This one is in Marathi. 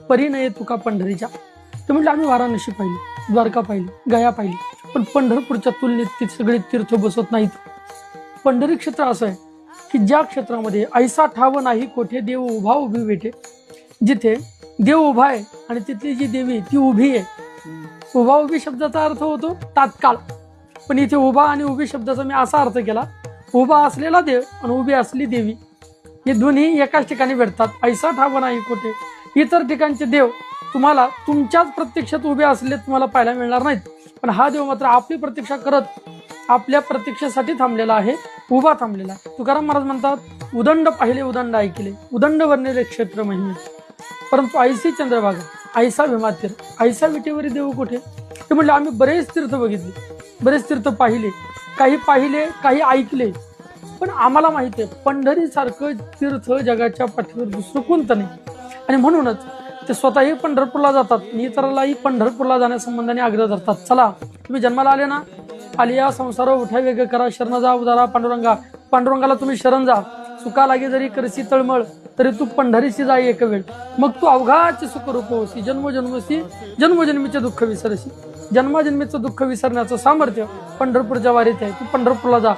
परी नये तुका पंढरीच्या. ते म्हटलं आम्ही वाराणसी पाहिली, द्वारका पाहिली, गया पाहिली, पण पंढरपूरच्या तुलनेत ती सगळी तीर्थ बसत नाहीत. पंढरी क्षेत्र असं आहे की ज्या क्षेत्रामध्ये ऐसा ठाव नाही कोठे देव उभा उभी भेटे. जिथे देव उभा आहे आणि तिथली जी देवी ती उभी आहे. उभा उभी शब्दाचा अर्थ होतो तात्काळ, पण इथे उभा आणि उभी शब्दाचा मी असा अर्थ केला, उभा असलेला देव आणि उभी असली देवी हे दोन्ही एकाच ठिकाणी भेटतात. ऐसा ठाव नाही कोठे. इतर ठिकाणचे देव तुम्हाला तुमच्याच प्रत्यक्षात उभे असले तुम्हाला पाहायला मिळणार नाहीत, पण हा देव मात्र आपली प्रतीक्षा करत आपल्या प्रतीक्षेसाठी थांबलेला आहे, उभा थांबलेला. तुकाराम महाराज म्हणतात, उदंड पाहिले उदंड ऐकले, उदंड वर्णिले क्षेत्र महिमे, परंतु ऐसी चंद्रभागा ऐसा भीमातीर ऐसा विटेवरी देव कुठे. ते म्हटलं आम्ही बरेच तीर्थ बघितले, बरेच तीर्थ पाहिले, काही ऐकले, पण आम्हाला माहिती आहे पंढरी सारखं तीर्थ जगाच्या पाठीवर दुसरं कोणतं नाही. आणि म्हणूनच ते स्वतःही पंढरपूरला जातात आणि इतरांनाही पंढरपूरला जाण्यासंबंधाने आग्रह धरतात. चला तुम्ही जन्माला आले ना, आलिया संसार उठा वेग करा, शरण जा उदारा पांडुरंगा. पांडुरंगाला तुम्ही शरण जा. सुखा लागे जरी करसी तळमळ, तरी तू पंढरीशी जा एक वेळ. मग तू अवघाचे सुख रूप होसी, जन्मोजन्मीचे दुःख विसरसी. जन्माजन्मीचं दुःख विसरण्याचं सामर्थ्य पंढरपूरच्या वारीत आहे. तू पंढरपूरला जा.